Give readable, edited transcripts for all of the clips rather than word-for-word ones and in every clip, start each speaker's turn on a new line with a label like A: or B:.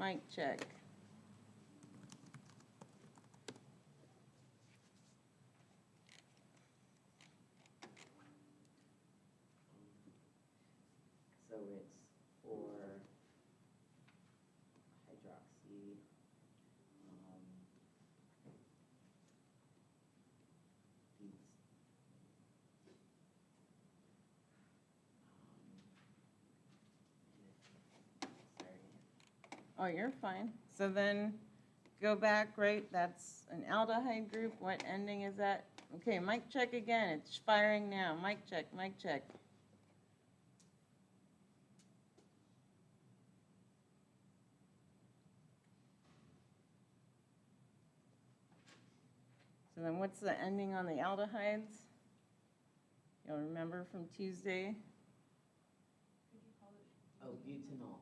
A: mic check.
B: So it's for hydroxy.
A: Oh, you're fine. So then go back, right? That's an aldehyde group. What ending is that? Okay, mic check again. It's firing now. Mic check, mic check. So then what's the ending on the aldehydes? You'll remember from Tuesday?
B: Oh, butanol.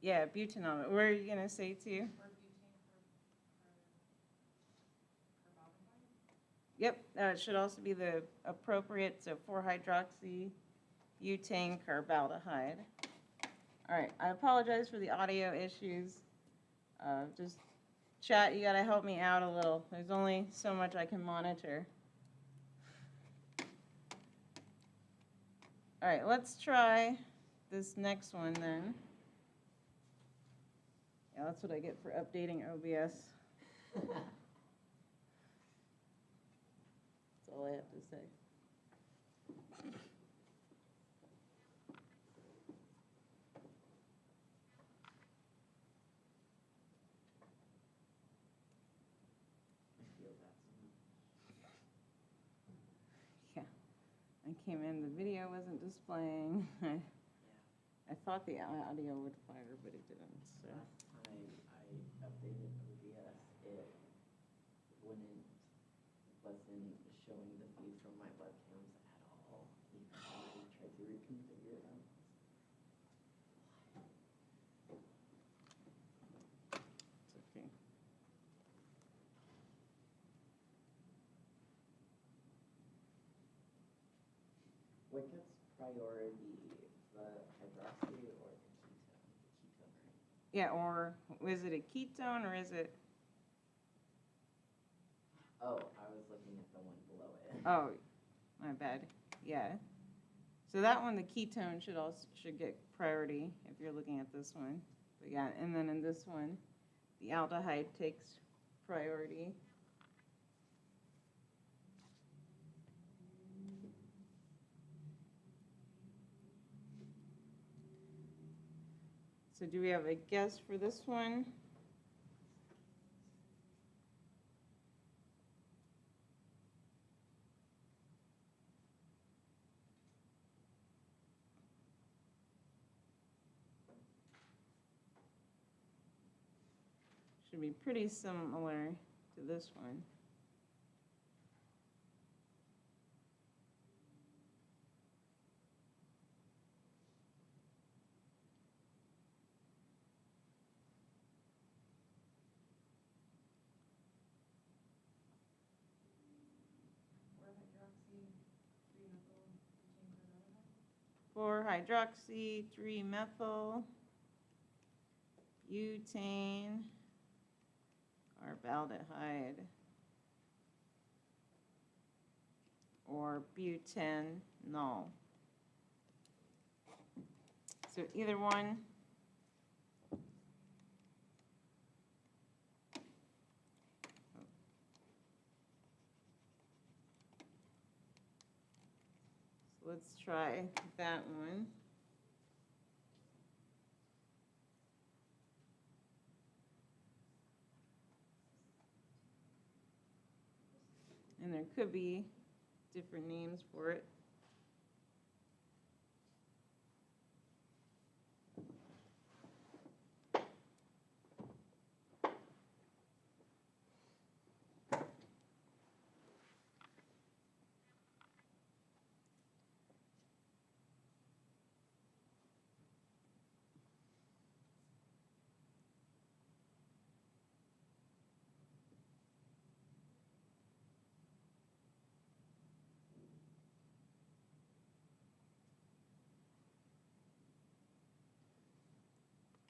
A: Yeah, butanol. What are you going to say too? Yep, it should also be the appropriate, so 4-hydroxy butane carbaldehyde. All right, I apologize for the audio issues. Just chat, you gotta help me out a little. There's only so much I can monitor. All right, let's try this next one then. Yeah, that's what I get for updating OBS. That's all I have to say. Yeah, I came in, the video wasn't displaying. I thought the audio would fire, but it didn't. So.
B: Last time I updated OBS, it wasn't showing the feed from my webcams at all. Even when I tried to reconfigure them.
A: It's okay.
B: What gets priority, the hydroxy or the ketone? The ketone, right?
A: Yeah, or is it a ketone or is it?
B: Oh, I was looking at the one below it.
A: Oh, my bad. Yeah. So that one, the ketone should get priority if you're looking at this one. But yeah, and then in this one, the aldehyde takes priority. So do we have a guess for this one? Should be pretty similar to this one. For hydroxy 3-methyl butane carbaldehyde or butanol. So either one. So let's try that one. And there could be different names for it.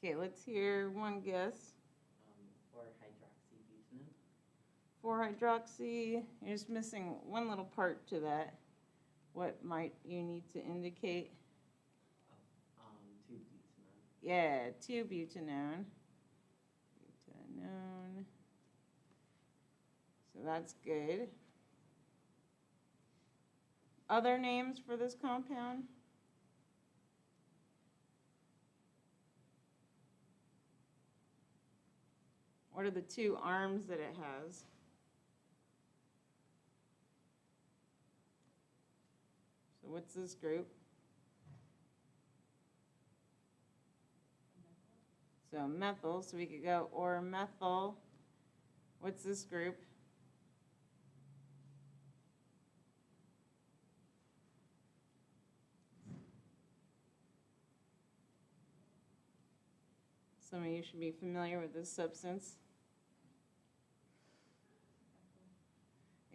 A: Okay, let's hear one guess.
B: 4-hydroxybutanone.
A: 4-hydroxy, you're just missing one little part to that. What might you need to indicate?
B: 2-butanone.
A: Yeah, 2-butanone. Butanone. So that's good. Other names for this compound? What are the 2 arms that it has? So what's this group? So methyl, so we could go or methyl. What's this group? Some of you should be familiar with this substance.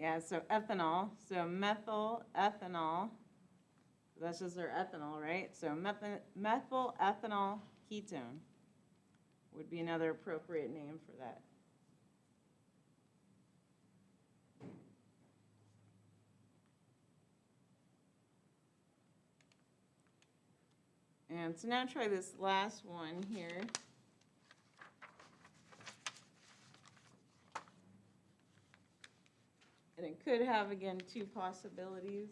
A: Yeah, so ethanol. So methyl ethanol. That's just our ethanol, right? So methyl ethanol ketone would be another appropriate name for that. And so now try this last one here. And it could have, again, 2 possibilities.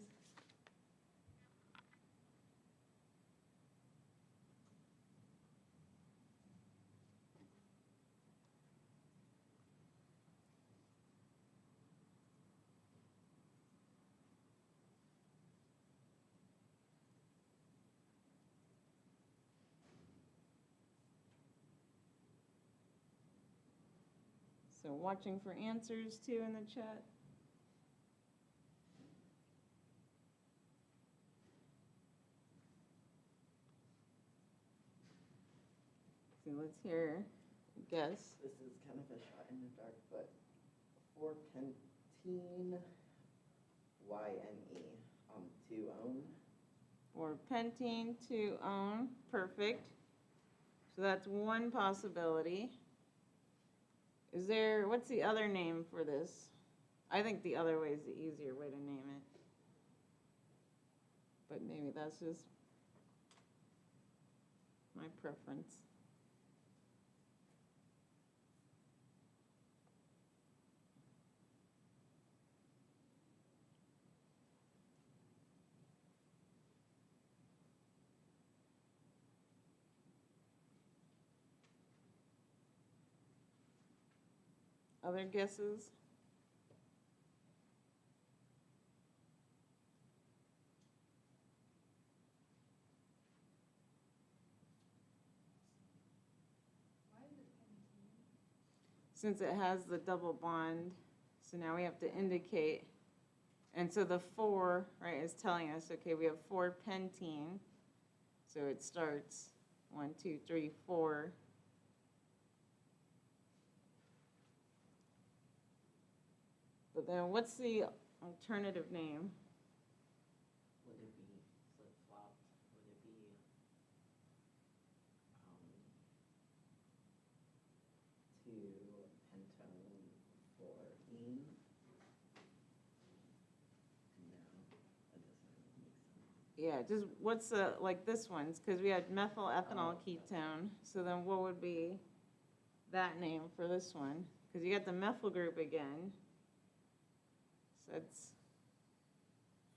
A: So watching for answers too in the chat. So let's hear a guess.
B: This is kind of a shot in the dark, but 4-pentene YNE, 2-one.
A: 4-pentene 2-one, perfect. So that's one possibility. What's the other name for this? I think the other way is the easier way to name it. But maybe that's just my preference. Other guesses? Since it has the double bond, so now we have to indicate. And so the 4, right, is telling us, okay, we have 4-pentene. So it starts 1, 2, 3, 4. But then what's the alternative name?
B: Would it be flip-flopped? Would it be 2-pentone 4-ene? No, that doesn't really make sense.
A: Yeah, just what's like this one's, because we had methyl ethanol ketone. So then what would be that name for this one? Because you got the methyl group again. So that's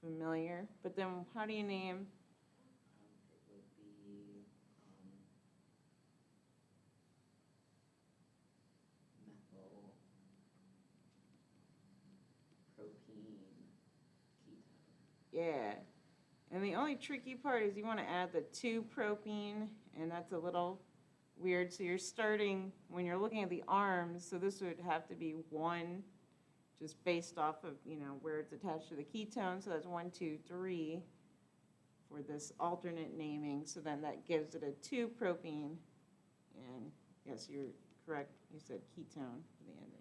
A: familiar. But then how do you name?
B: It would be methyl propene ketone.
A: Yeah. And the only tricky part is you want to add the 2-propene, and that's a little weird. So you're starting, when you're looking at the arms, so this would have to be 1, just based off of, where it's attached to the ketone. So that's 1, 2, 3 for this alternate naming. So then that gives it a 2-propene. And yes, you're correct. You said ketone for the end.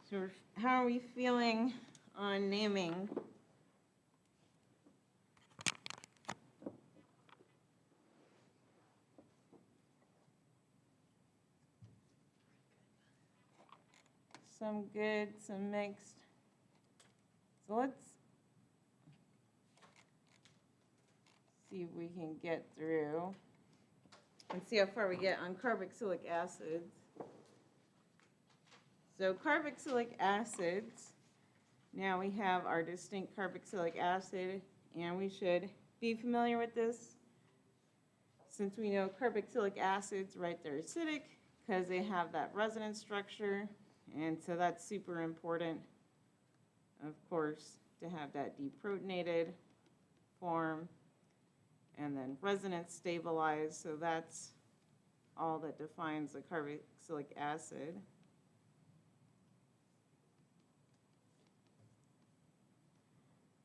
A: So how are we feeling on naming? some good, some mixed. So let's see if we can get through and see how far we get on carboxylic acids. So carboxylic acids, now we have our distinct carboxylic acid, and we should be familiar with this since we know carboxylic acids, right, they're acidic because they have that resonance structure, and so that's super important, of course, to have that deprotonated form and then resonance stabilized, so that's all that defines the carboxylic acid.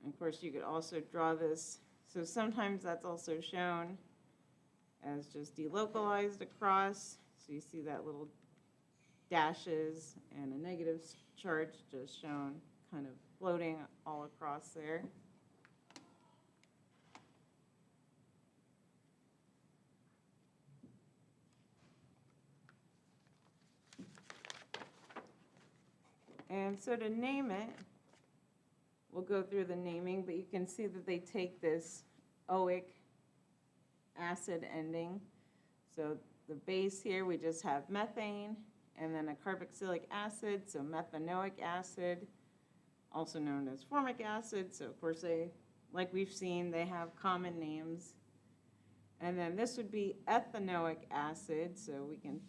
A: And of course, you could also draw this, so sometimes that's also shown as just delocalized across, so you see that little dashes and a negative charge just shown kind of floating all across there. And so to name it, we'll go through the naming, but you can see that they take this oic acid ending. So the base here, we just have methane, and then a carboxylic acid, so methanoic acid, also known as formic acid. So of course they, like we've seen, they have common names. And then this would be ethanoic acid, so we can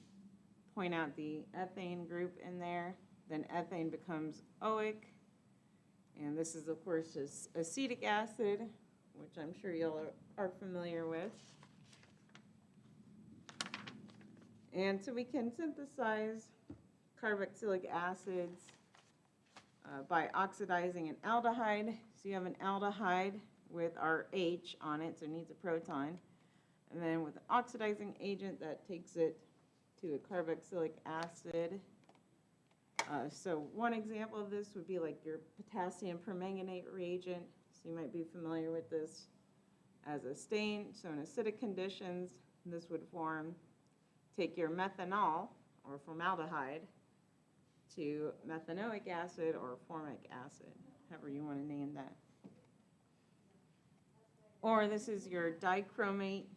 A: point out the ethane group in there. Then ethane becomes oic, and this is of course just acetic acid, which I'm sure y'all are familiar with. And so we can synthesize carboxylic acids by oxidizing an aldehyde. So you have an aldehyde with our H on it, so it needs a proton. And then with an oxidizing agent, that takes it to a carboxylic acid. So one example of this would be like your potassium permanganate reagent. So you might be familiar with this as a stain. So in acidic conditions, this would form, take your methanol or formaldehyde to methanoic acid or formic acid, however you want to name that. Or this is your dichromate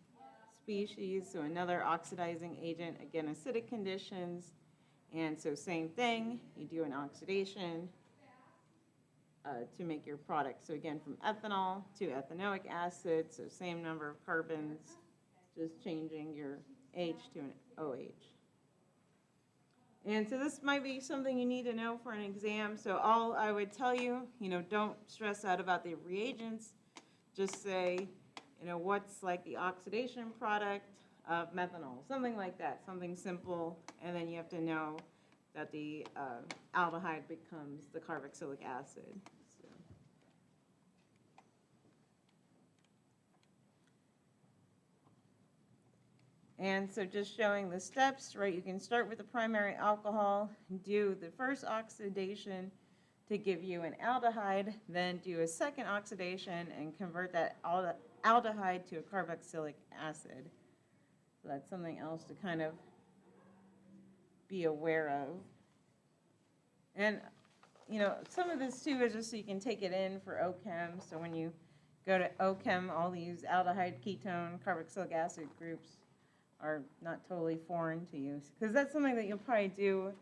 A: species, so another oxidizing agent, again acidic conditions. And so same thing, you do an oxidation to make your product. So again, from ethanol to ethanoic acid, so same number of carbons, just changing your H to an OH. And so this might be something you need to know for an exam. So all I would tell you, don't stress out about the reagents. Just say, what's like the oxidation product of methanol, something like that, something simple, and then you have to know that the aldehyde becomes the carboxylic acid. So. And so just showing the steps, right, you can start with the primary alcohol, do the first oxidation to give you an aldehyde, then do a second oxidation and convert that aldehyde to a carboxylic acid. So that's something else to kind of be aware of. And, some of this too is just so you can take it in for OChem. So when you go to OChem, all these aldehyde, ketone, carboxylic acid groups are not totally foreign to you. Because that's something that you'll probably do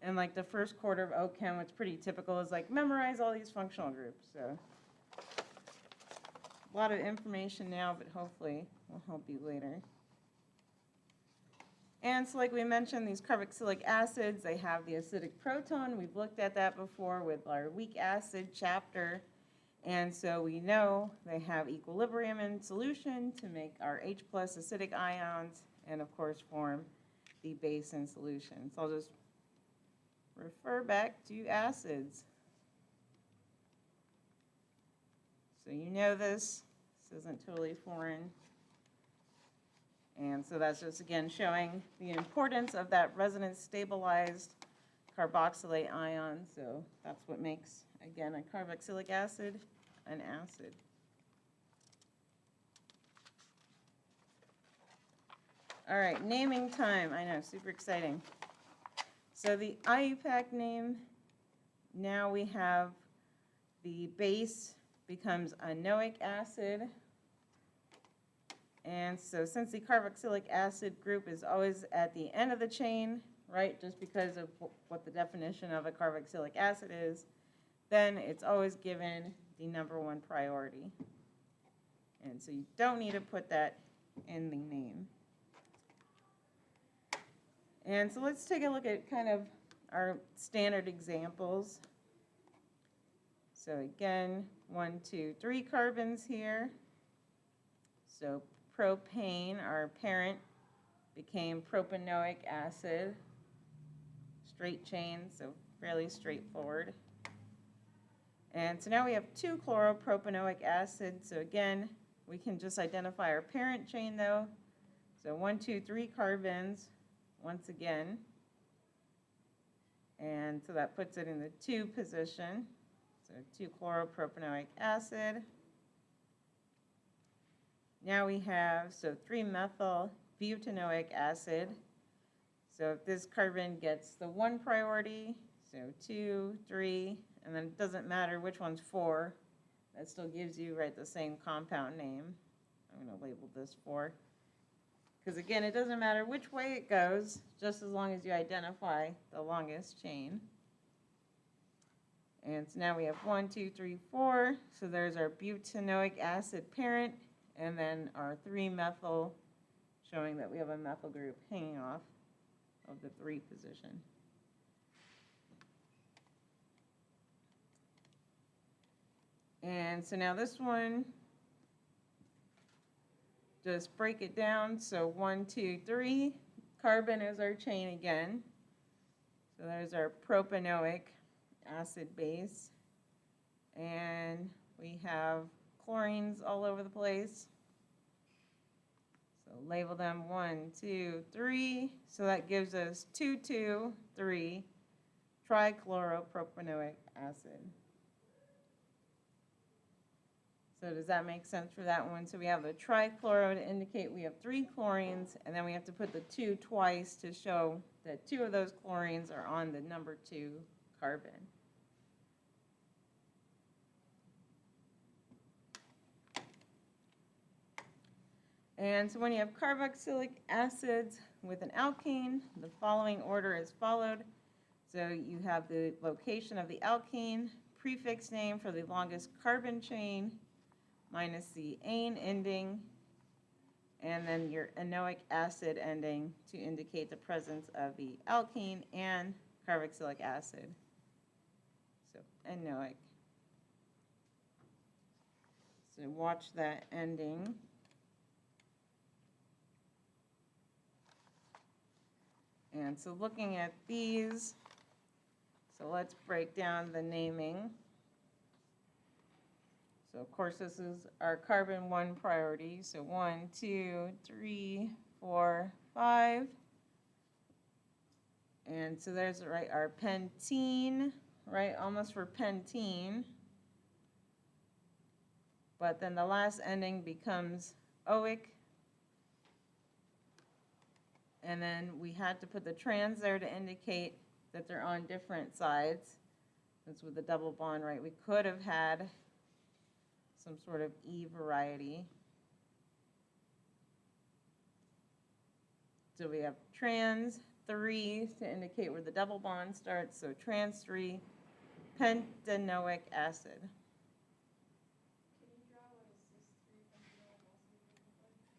A: in like the first quarter of OChem, which is pretty typical, is like memorize all these functional groups. So a lot of information now, but hopefully will help you later. And so like we mentioned, these carboxylic acids, they have the acidic proton. We've looked at that before with our weak acid chapter. And so we know they have equilibrium in solution to make our H plus acidic ions and of course form the base in solution. So I'll just refer back to acids. So you know this isn't totally foreign. And so that's just, again, showing the importance of that resonance stabilized carboxylate ion. So that's what makes, again, a carboxylic acid an acid. All right, naming time. I know, super exciting. So the IUPAC name now we have the base becomes enoic acid. And so since the carboxylic acid group is always at the end of the chain, right, just because of what the definition of a carboxylic acid is, then it's always given the number one priority. And so you don't need to put that in the name. And so let's take a look at kind of our standard examples. So again, 1, 2, 3 carbons here. So propane, our parent, became propanoic acid. Straight chain, so fairly straightforward. And so now we have 2 chloropropanoic acid. So again, we can just identify our parent chain though. So 1, 2, 3 carbons once again. And so that puts it in the 2 position. So 2 chloropropanoic acid. Now we have, so 3-methyl butanoic acid. So if this carbon gets the 1 priority, so 2, 3, and then it doesn't matter which one's 4, that still gives you, right, the same compound name. I'm going to label this 4. Because again, it doesn't matter which way it goes, just as long as you identify the longest chain. And so now we have 1, 2, 3, 4. So there's our butanoic acid parent, and then our 3-methyl, showing that we have a methyl group hanging off of the 3 position. And so now this one, just break it down. So 1, 2, 3, carbon is our chain again. So there's our propanoic acid base. And we have chlorines all over the place. So label them 1, 2, 3. So that gives us 2, 2, 3 trichloropropanoic acid. So does that make sense for that one? So we have the trichloro to indicate we have 3 chlorines, and then we have to put the 2 twice to show that 2 of those chlorines are on the number 2 carbon. And so when you have carboxylic acids with an alkene, the following order is followed. So you have the location of the alkene, prefix name for the longest carbon chain, minus the ane ending, and then your enoic acid ending to indicate the presence of the alkene and carboxylic acid. So enoic. So watch that ending. And so looking at these, so let's break down the naming. So of course this is our carbon 1 priority. So 1, 2, 3, 4, 5. And so there's, right, our pentene, right, almost for pentene. But then the last ending becomes oic. And then we had to put the trans there to indicate that they're on different sides. Since with the double bond, right, we could have had some sort of E variety. So we have trans 3 to indicate where the double bond starts. So trans 3 pentanoic acid.
C: Can you draw what a cis 3 pentanoic acid would look like?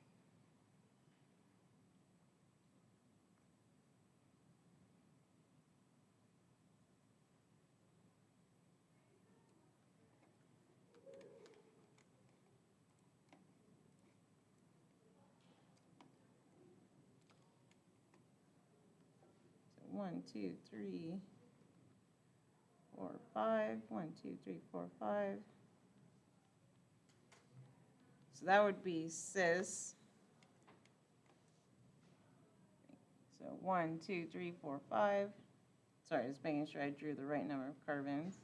A: So 1, 2, 3, 4, 5. 1, 2, 3, 4, 5. So that would be cis. So 1, 2, 3, 4, 5. Sorry, just making sure I drew the right number of carbons.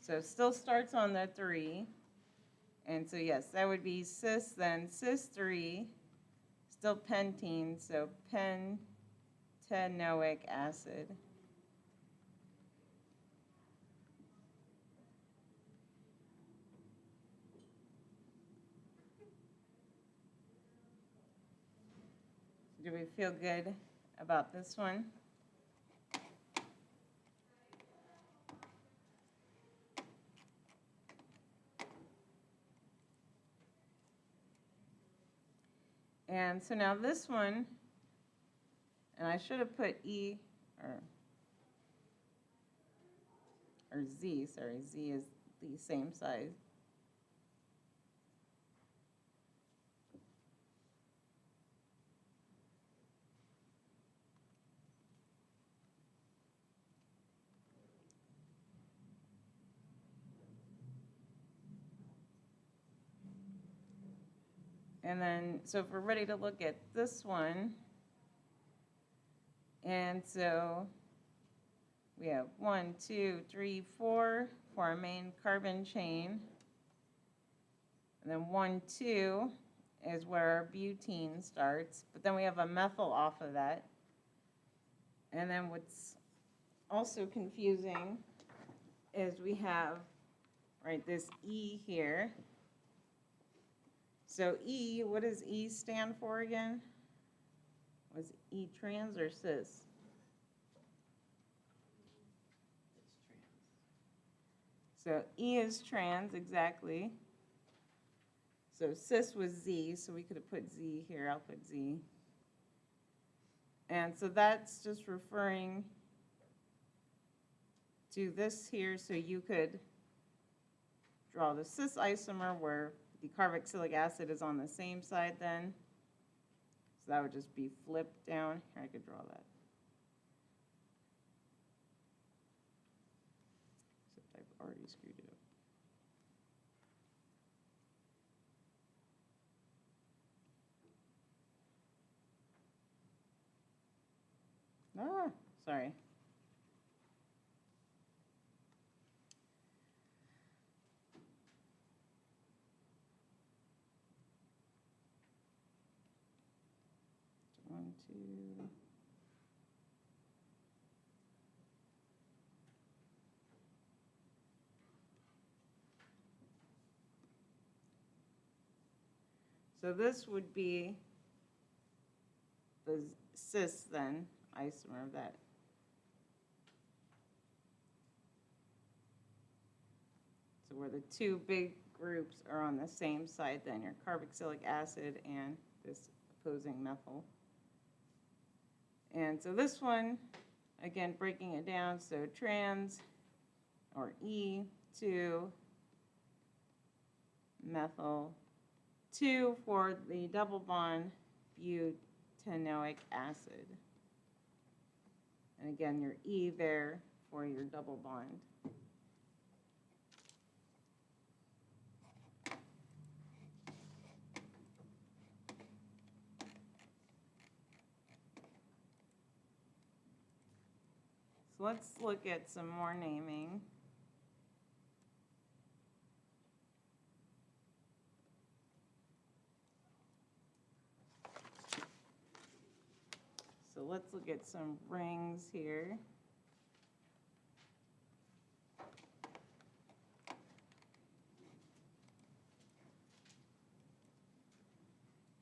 A: So it still starts on the 3. And so yes, that would be cis, then cis 3, still pentene, so pentanoic acid. Do we feel good about this one? And so now this one, and I should have put E or Z, sorry, Z is the same size. And then, so if we're ready to look at this one, and so we have 1, 2, 3, 4 for our main carbon chain. And then 1, 2 is where our butene starts, but then we have a methyl off of that. And then what's also confusing is we have, right, this E here. So E, what does E stand for again? Was E trans or cis?
B: It's trans.
A: So E is trans, exactly. So cis was Z, so we could have put Z here. I'll put Z. And so that's just referring to this here, so you could draw the cis isomer where the carboxylic acid is on the same side then. So that would just be flipped down. Here, I could draw that. Except I've already screwed it up. Ah, sorry. One, two. So this would be the cis then, isomer of that. So where the two big groups are on the same side then, your carboxylic acid and this opposing methyl. And so this one, again, breaking it down, so trans, or E, 2, methyl, 2 for the double bond butanoic acid. And again, your E there for your double bond. So let's look at some more naming. So let's look at some rings here.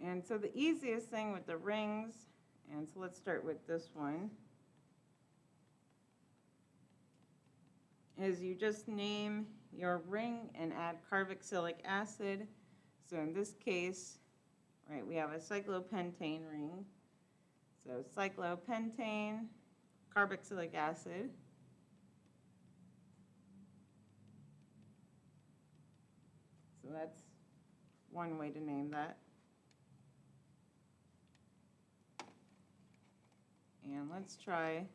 A: And so the easiest thing with the rings, and so let's start with this one, is you just name your ring and add carboxylic acid. So in this case, right, we have a cyclopentane ring. So cyclopentane, carboxylic acid. So that's one way to name that. And let's try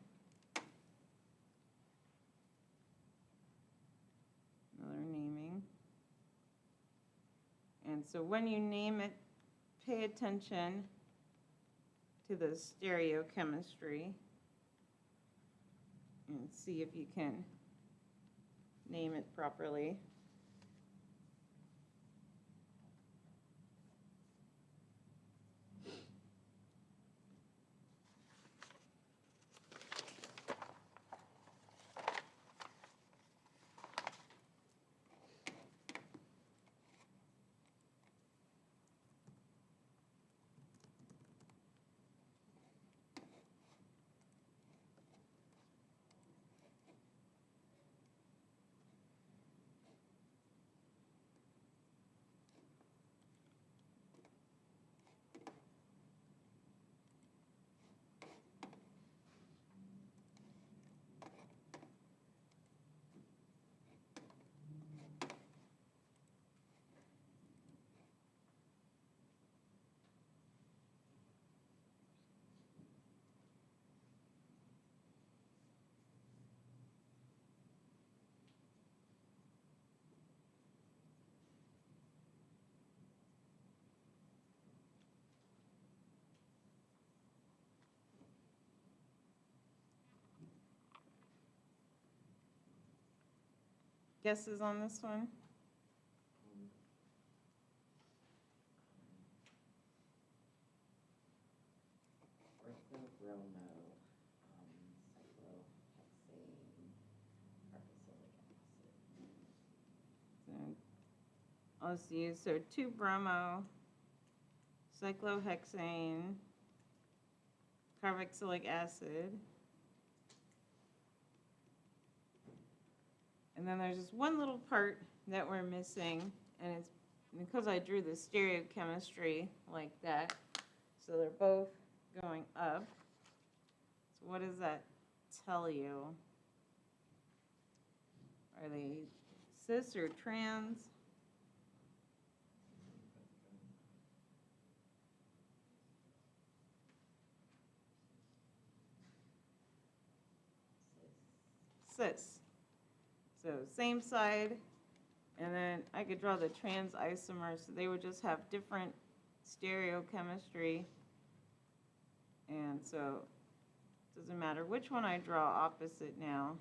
A: another naming. And so when you name it, pay attention to the stereochemistry and see if you can name it properly. guesses on this one?
B: Um, orthobromo, cyclohexane, carboxylic acid.
A: So, let's use, so 2-bromo, cyclohexane, carboxylic acid. And then there's this one little part that we're missing, and it's because I drew the stereochemistry like that, so they're both going up. So what does that tell you? Are they cis or trans? Cis. So same side, and then I could draw the trans isomers, so they would just have different stereochemistry. And so it doesn't matter which one I draw opposite now.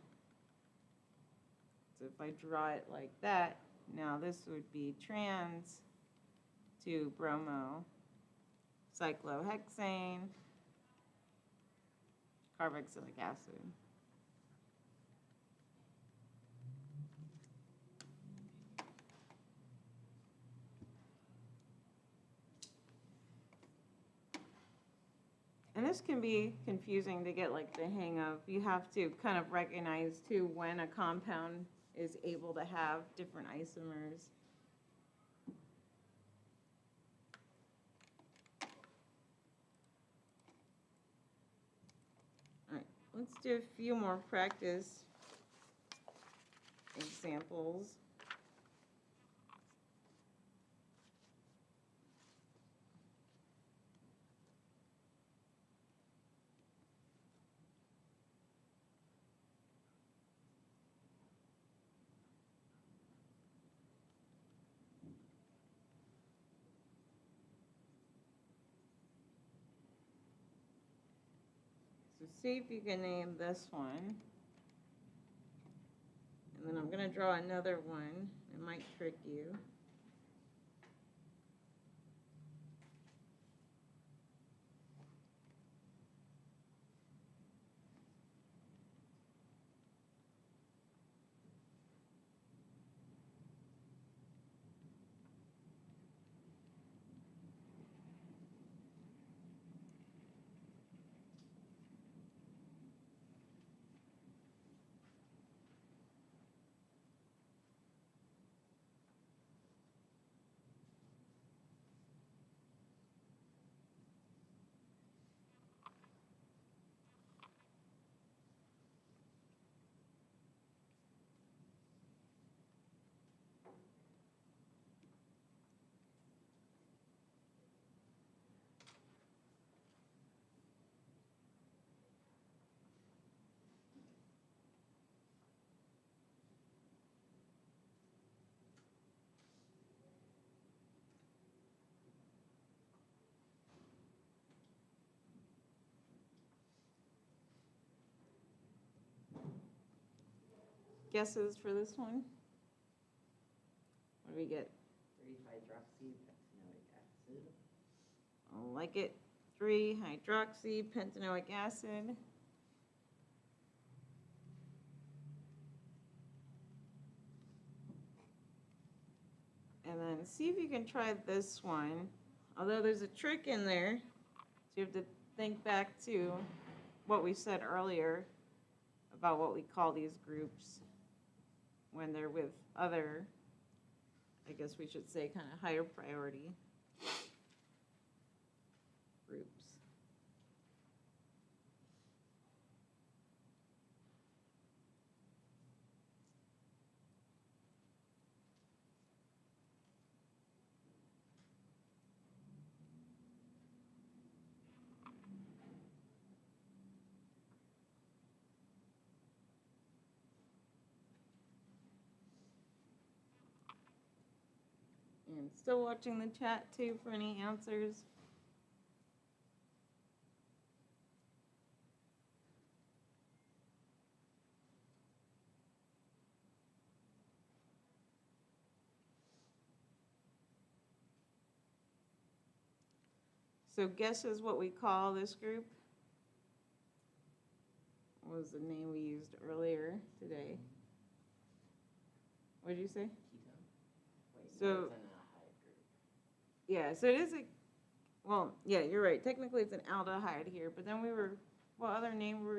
A: So if I draw it like that, now this would be trans 2-bromo, cyclohexane, carboxylic acid. And this can be confusing to get like the hang of. You have to kind of recognize too when a compound is able to have different isomers. All right, let's do a few more practice examples. So see if you can name this one. And then I'm going to draw another one. It might trick you. Guesses for this one? What do we get?
B: 3-hydroxypentanoic acid.
A: I like it. 3-hydroxypentanoic acid. And then see if you can try this one. Although there's a trick in there, so you have to think back to what we said earlier about what we call these groups when they're with other, I guess we should say, kind of higher priority groups. And still watching the chat too for any answers. So guesses what we call this group? What was the name we used earlier today? What did you say?
B: Ketone? Wait,
A: So-
B: no, it's an aldehyde group.
A: Yeah, so it is a, well, yeah, you're right. Technically, it's an aldehyde here, but then what other name were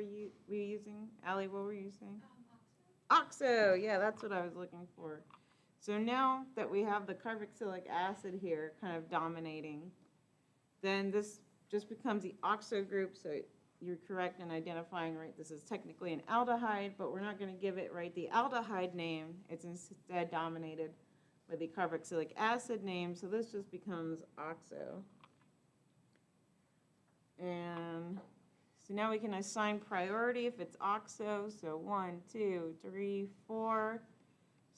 A: we using? Allie, what were you saying? Oxo, yeah, that's what I was looking for. So now that we have the carboxylic acid here kind of dominating, then this just becomes the oxo group. So you're correct in identifying, right, this is technically an aldehyde, but we're not going to give it, right, the aldehyde name. It's instead dominated by the carboxylic acid name, so this just becomes oxo. And so now we can assign priority if it's oxo, so 1, 2, 3, 4.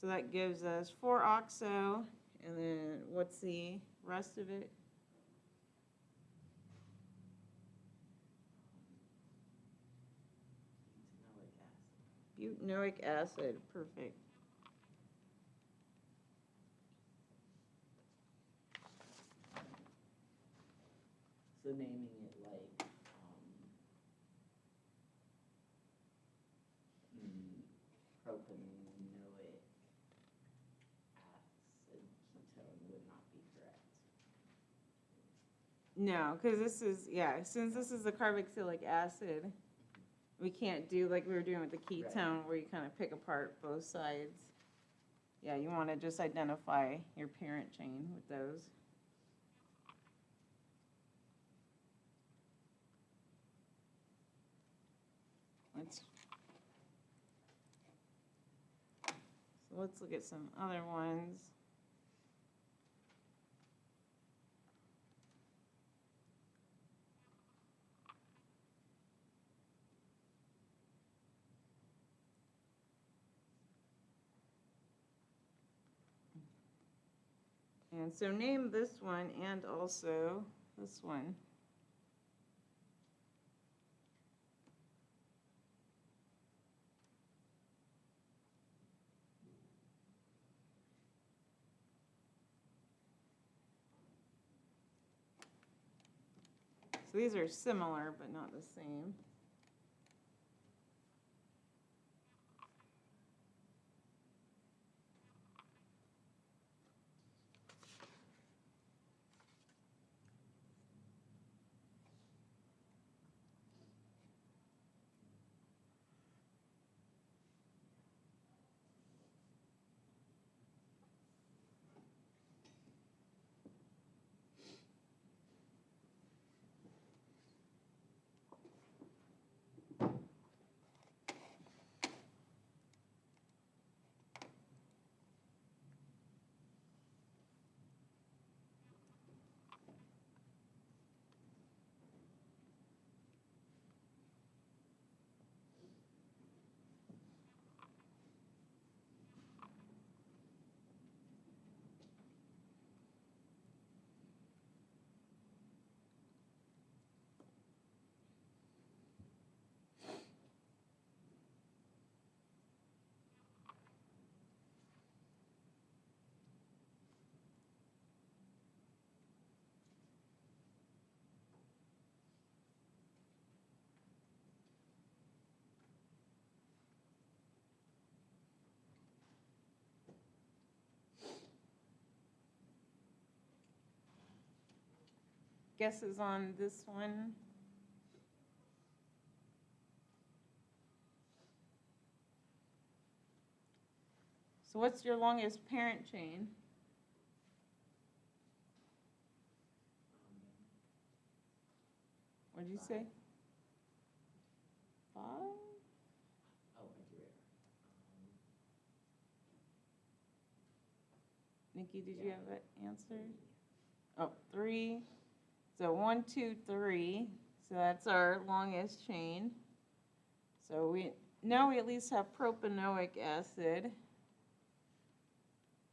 A: So that gives us 4 oxo, and then what's the rest of it?
B: Butanoic acid.
A: Butanoic acid, perfect.
B: So naming it like, propanoic acid ketone would not be correct.
A: No, because this is, yeah, since this is the carboxylic acid, we can't do like we were doing with the ketone where you kind of pick apart both sides. Yeah, you want to just identify your parent chain with those. Let's look at some other ones. And so name this one and also this one. So these are similar, but not the same. Guesses on this one? So what's your longest parent chain? What did you say? 5?
B: Oh, I do it.
A: Nikki, did you have that answer? Oh, 3. So 1, 2, 3. So that's our longest chain. So now we at least have propanoic acid.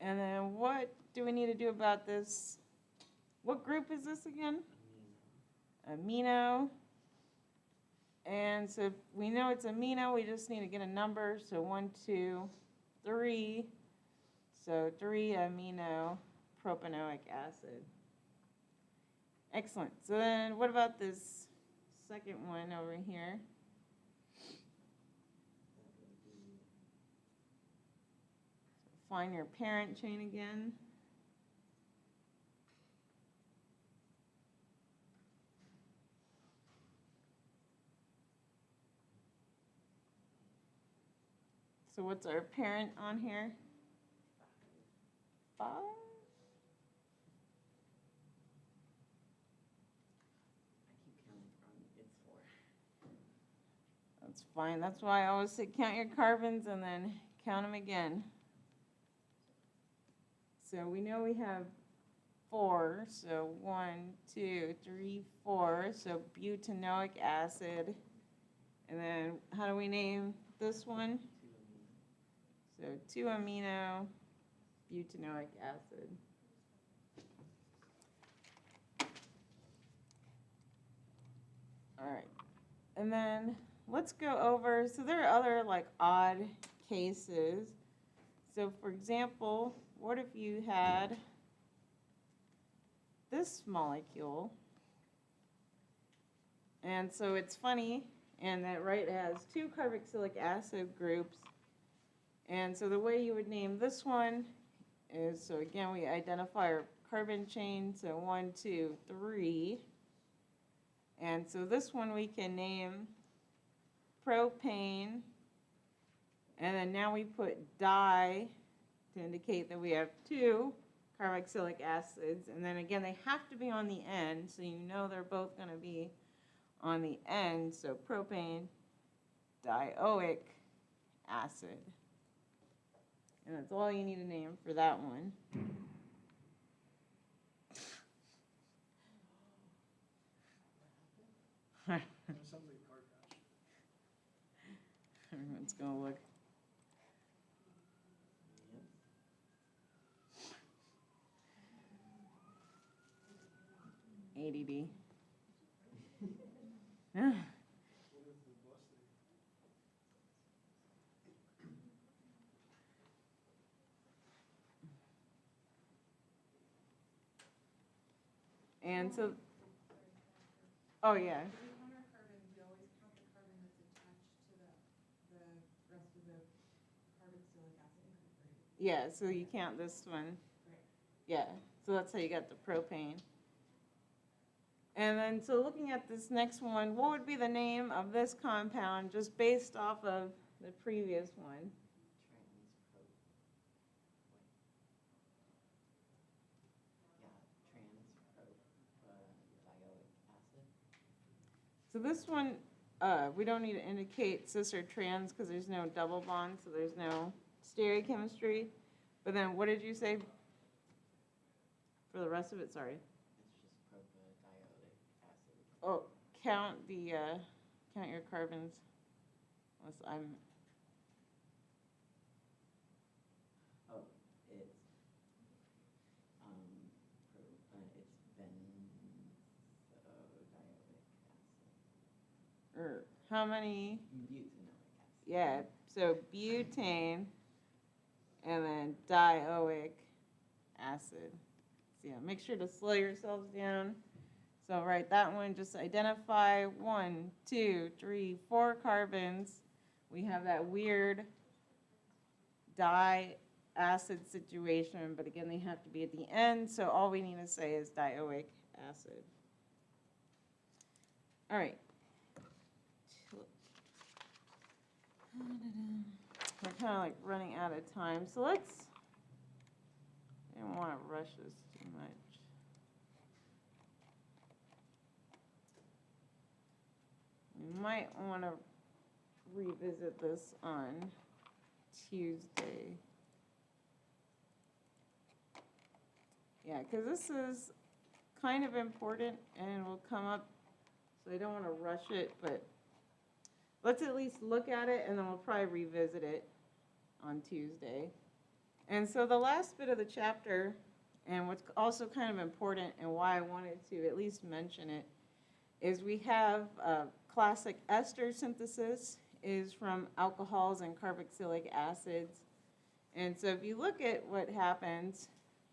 A: And then what do we need to do about this? What group is this again? Amino. And so if we know it's amino, we just need to get a number. So 1, 2, 3. So 3 amino propanoic acid. Excellent. So then what about this second one over here?
B: That would be,
A: Find your parent chain again. So what's our parent on here? 5?
B: I keep counting from, it's 4.
A: That's fine. That's why I always say count your carbons and then count them again. So we know we have 4. So 1, 2, 3, 4. So butanoic acid. And then how do we name this one?
B: 2 amino.
A: So 2-amino butanoic acid. All right. And then let's go over, so there are other like odd cases. So for example, what if you had this molecule? And so it's funny, and that, right, it has 2 carboxylic acid groups. And so the way you would name this one is, so again, we identify our carbon chain, so 1, 2, 3. And so this one we can name propane, and then now we put di to indicate that we have 2 carboxylic acids, and then again, they have to be on the end, so you know they're both going to be on the end, so propane dioic acid. And that's all you need to name for that one. Everyone's going to look.
B: Yep.
A: ADD. And so, oh yeah.
C: When we count our carbons, we always count the carbon that's attached to the rest of the carboxylic acid group, right?
A: Yeah, so you count this one.
C: Right.
A: Yeah, so that's how you got the propane. And then, so looking at this next one, what would be the name of this compound just based off of the previous one?
B: Dioic acid.
A: So this one, we don't need to indicate cis or trans because there's no double bond, so there's no stereochemistry. But then what did you say for the rest of it? Sorry.
B: It's just propadiodic acid.
A: Oh, count your carbons. Unless I'm,
B: Oh, it's, it's benzodioic acid.
A: or how many?
B: Butanoic acid.
A: Yeah, so butane and then dioic acid. So yeah, make sure to slow yourselves down. So write that one, just identify 1, 2, 3, 4 carbons. We have that weird di-acid situation, but again, they have to be at the end, so all we need to say is dioic acid. All right. We're kind of like running out of time, so I don't want to rush this too much. We might want to revisit this on Tuesday. Yeah, because this is kind of important and will come up, so I don't want to rush it, but let's at least look at it and then we'll probably revisit it on Tuesday. And so the last bit of the chapter, and what's also kind of important and why I wanted to at least mention it, is we have classic ester synthesis is from alcohols and carboxylic acids. And so if you look at what happens,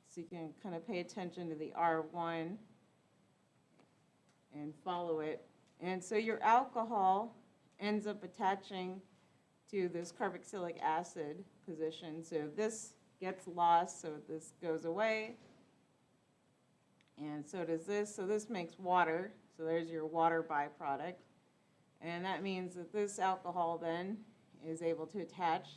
A: so you can kind of pay attention to the R1, and follow it. And so your alcohol ends up attaching to this carboxylic acid position. So this gets lost, so this goes away. And so does this. So this makes water. So there's your water byproduct. And that means that this alcohol then is able to attach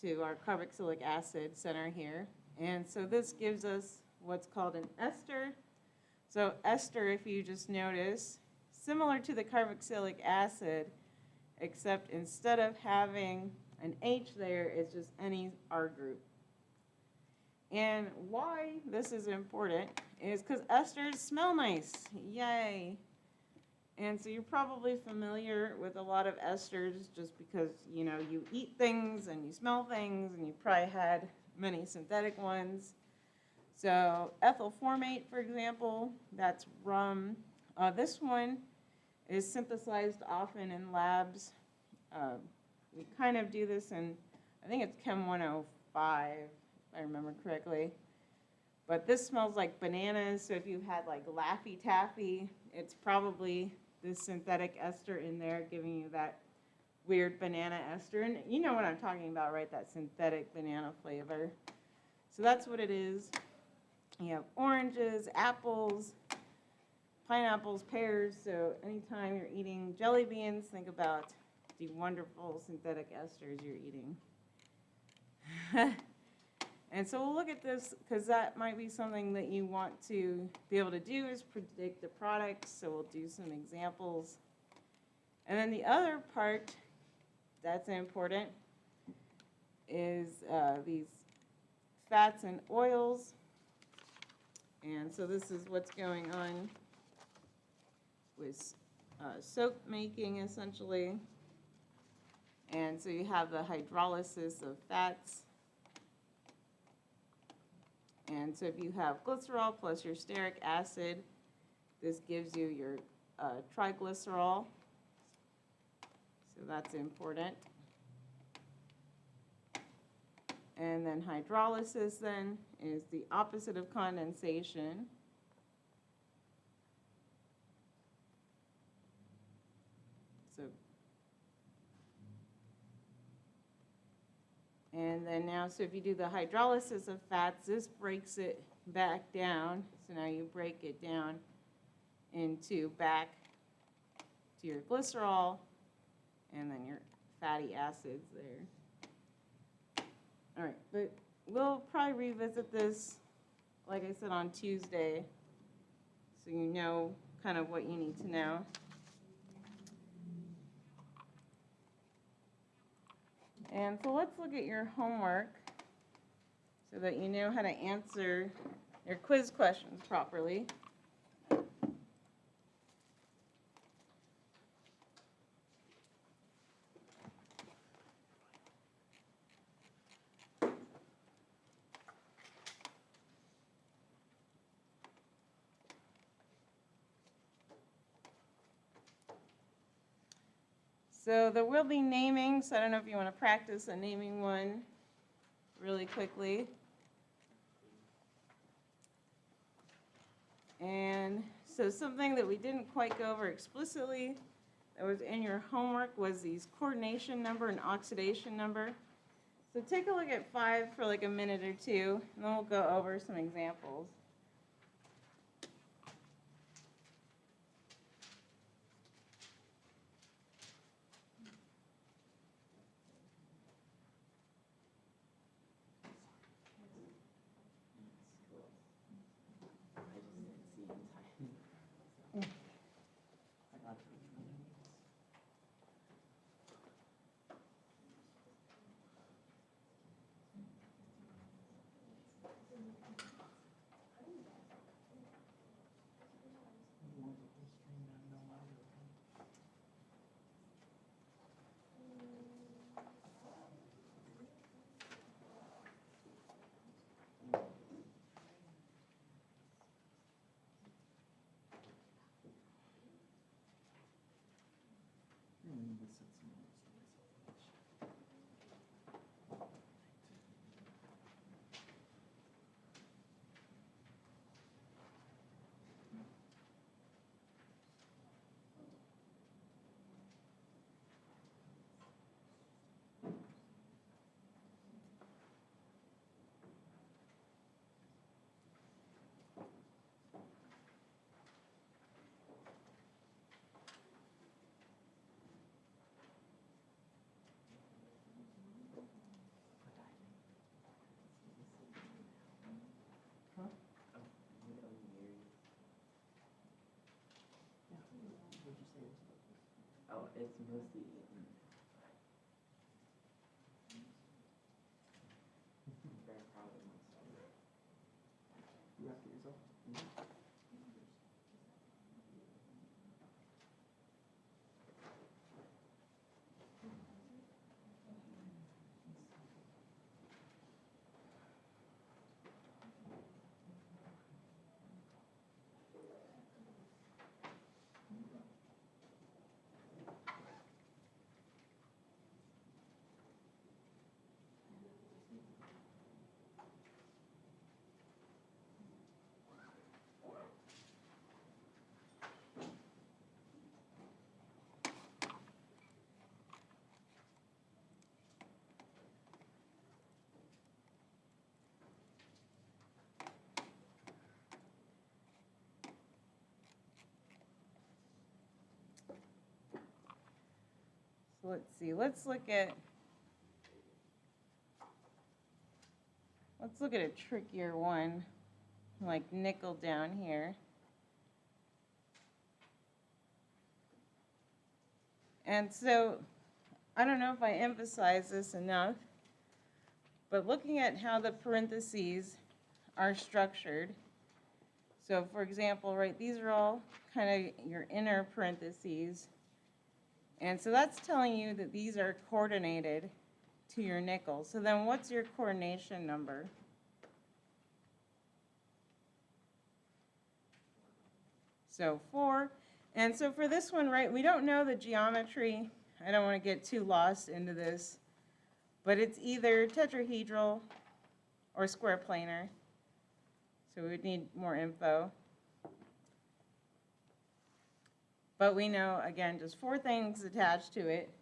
A: to our carboxylic acid center here. And so this gives us what's called an ester. So ester, if you just notice, similar to the carboxylic acid, except instead of having an H there, it's just any R group. And why this is important is because esters smell nice. Yay. And so you're probably familiar with a lot of esters just because, you know, you eat things and you smell things, and you probably had many synthetic ones. So ethyl formate, for example, that's rum. This one is synthesized often in labs. We kind of do this in, I think it's Chem 105, if I remember correctly. But this smells like bananas, so if you had like Laffy Taffy, it's probably this synthetic ester in there giving you that weird banana ester. And you know what I'm talking about, right? That synthetic banana flavor. So that's what it is. You have oranges, apples, pineapples, pears. So anytime you're eating jelly beans, think about the wonderful synthetic esters you're eating. And so we'll look at this because that might be something that you want to be able to do, is predict the products. So we'll do some examples. And then the other part that's important is these fats and oils. And so this is what's going on with soap making, essentially. And so you have the hydrolysis of fats. And so if you have glycerol plus your stearic acid, this gives you your triglycerol. So that's important. And then hydrolysis then is the opposite of condensation. So, and then now, so if you do the hydrolysis of fats, this breaks it back down. So now you break it down into back to your glycerol and then your fatty acids there. All right, but we'll probably revisit this, like I said, on Tuesday, so you know kind of what you need to know. And so let's look at your homework so that you know how to answer your quiz questions properly. So there will be naming, so I don't know if you want to practice a naming one really quickly. And so something that we didn't quite go over explicitly that was in your homework was these coordination number and oxidation number. So take a look at 5 for like a minute or two, and then we'll go over some examples.
B: it's mostly in. I'm very proud of myself.
D: You asking yourself?
A: So let's see, let's look at a trickier one, like nickel down here. And so, I don't know if I emphasize this enough, but looking at how the parentheses are structured. So for example, right, these are all kind of your inner parentheses. And so that's telling you that these are coordinated to your nickel. So then what's your coordination number? So 4. And so for this one, right, we don't know the geometry. I don't want to get too lost into this. But it's either tetrahedral or square planar. So we would need more info. But we know, again, just 4 things attached to it.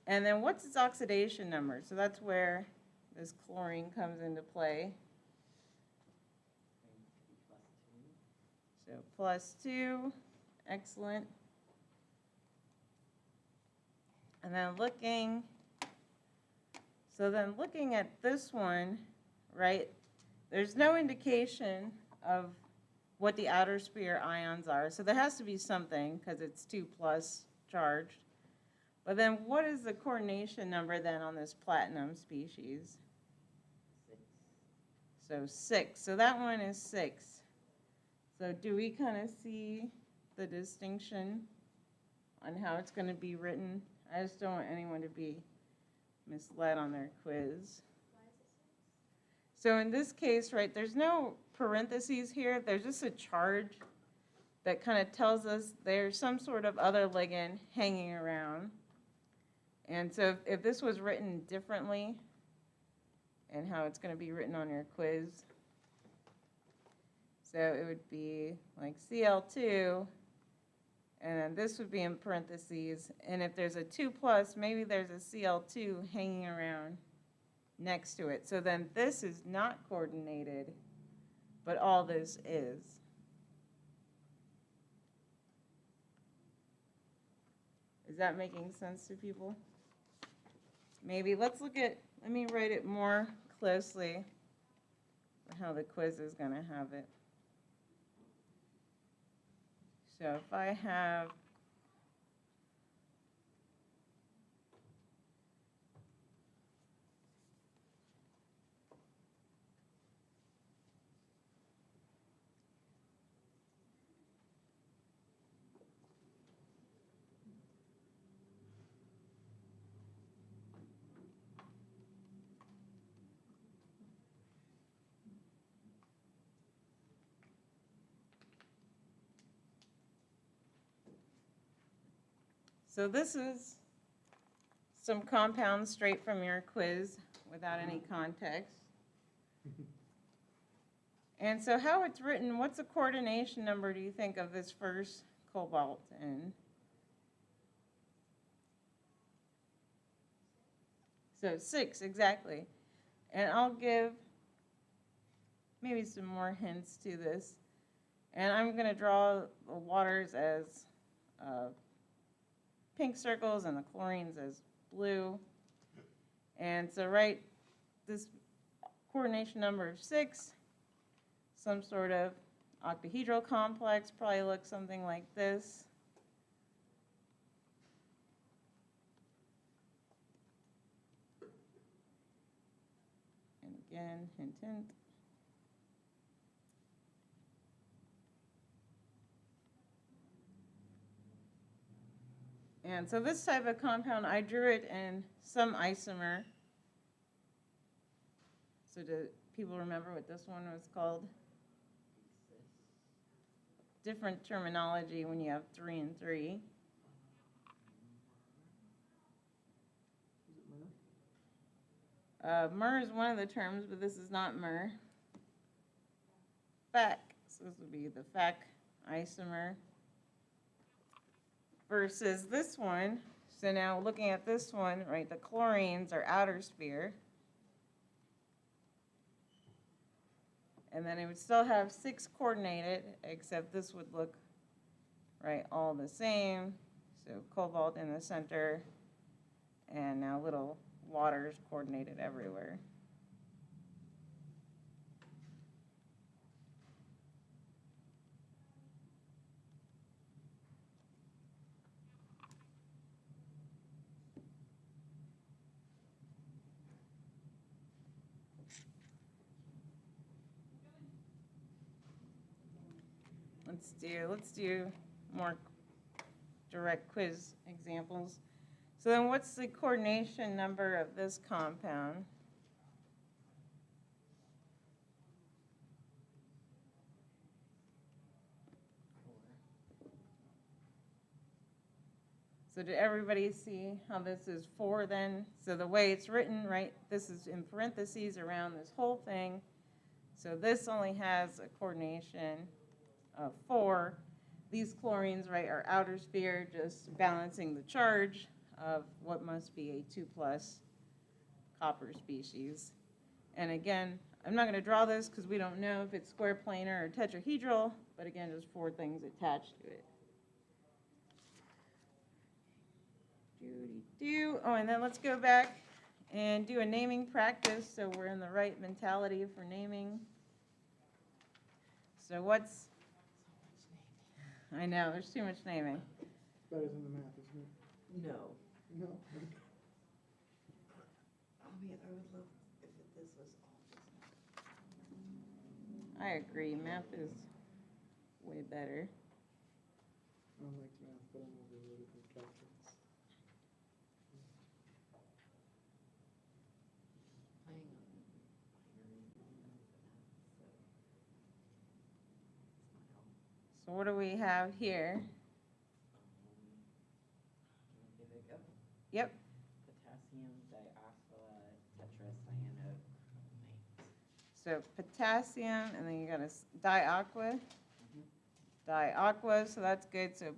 A: And then what's its oxidation number? So that's where this chlorine comes into play. So +2, excellent. And then looking at this one, right, there's no indication of what the outer sphere ions are. So there has to be something because it's 2+ charged. But then what is the coordination number then on this platinum species?
B: 6.
A: So 6. So that one is 6. So do we kind of see the distinction on how it's going to be written? I just don't want anyone to be misled on their quiz. So in this case, right, there's no parentheses here. There's just a charge that kind of tells us there's some sort of other ligand hanging around. And so if this was written differently, and how it's going to be written on your quiz, so it would be like Cl2, and then this would be in parentheses. And if there's a 2+, maybe there's a Cl2 hanging around next to it. So then this is not coordinated, but all this is. Is that making sense to people? Maybe let me write it more closely for how the quiz is going to have it. So if I have So this is some compounds straight from your quiz without any context. And so how it's written, what's the coordination number, do you think, of this first cobalt in? So 6, exactly. And I'll give maybe some more hints to this. And I'm going to draw the waters as pink circles and the chlorines as blue. And so write this coordination number of 6, some sort of octahedral complex, probably looks something like this. Again, hint, hint. And so this type of compound, I drew it in some isomer. So do people remember what this one was called? Different terminology when you have 3 and 3.
D: Is it myrrh?
A: Myrrh is one of the terms, but this is not myrrh. FAC, so this would be the FAC isomer. Versus this one, so now looking at this one, right, the chlorines are outer sphere. And then it would still have 6 coordinated, except this would look, right, all the same. So cobalt in the center, and now little waters coordinated everywhere. Let's do more direct quiz examples. So then what's the coordination number of this compound? So did everybody see how this is 4 then? So the way it's written, right, this is in parentheses around this whole thing. So this only has a coordination of 4. These chlorines, right, are outer sphere, just balancing the charge of what must be a 2+ copper species. And again, I'm not going to draw this because we don't know if it's square planar or tetrahedral, but again, just 4 things attached to it. Oh, and then let's go back and do a naming practice so we're in the right mentality for naming. So what's, I know, there's too much naming.
D: It's better than the math, isn't it?
B: No.
D: No.
B: Oh man, I would love if this was all just.
A: I agree, math is way better.
D: I don't like math, but I'm overloaded with calculus.
B: Hang on. So.
A: So what do we have here?
B: Give it a go.
A: Yep,
B: Potassium dialpha tetracyanoacrylate.
A: so potassium, and then you got a diaqua. Diaqua, so that's good. So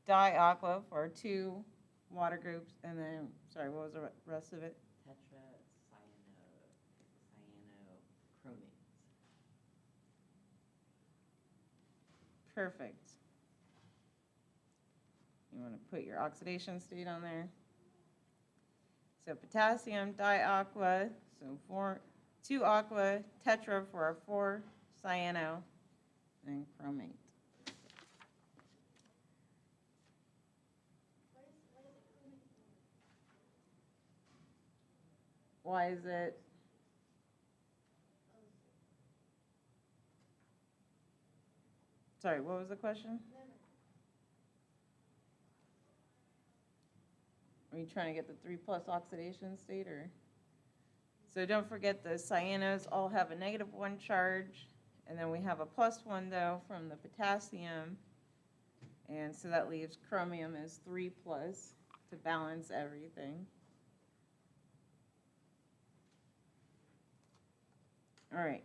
A: diaqua for our 2 water groups, and then, sorry, what was the rest of it?
B: Tetracyanochromates.
A: Perfect. You want to put your oxidation state on there. So potassium diaqua, so 2 aqua, tetra for our 4 cyano, and chromate. Why is it? Sorry, what was the question? Are you trying to get the 3+ oxidation state, or? So don't forget the cyanos all have a -1 charge, and then we have a +1 though from the potassium, and so that leaves chromium as 3+ to balance everything. All right.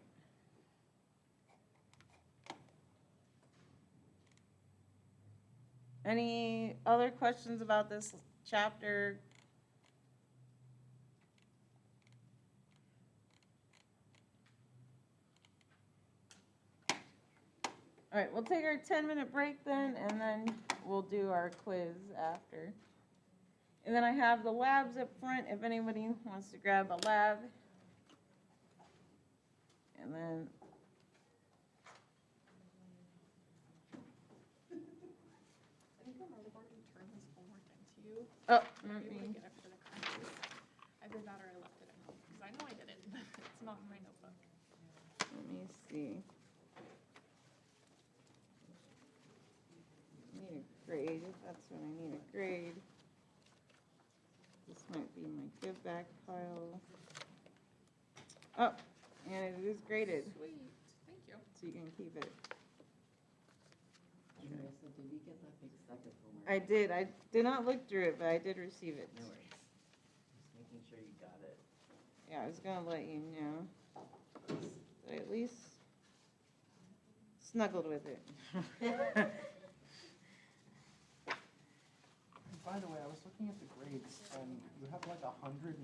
A: Any other questions about this chapter? All right, we'll take our 10-minute break then, and then we'll do our quiz after. And then I have the labs up front if anybody wants to grab a lab. And then
C: I think I'm really going to turn this homework into you.
A: oh,
C: Maybe we get it for the classes. Either that or I left it at home, because I know I did it. It's
E: It's not in my notebook.
A: Let me see. I need a grade, that's what I need, a grade. This might be my give back pile. Oh, and it is graded,
E: Sweet, thank you.
A: so you can keep it.
B: Teresa, did you get that big stack of homework?
A: I did not look through it, but I did receive it.
B: No worries. Just making sure you got it.
A: Yeah, I was gonna let you know. But I at least snuggled with it.
D: By the way, I was looking at the grades, and you have like 100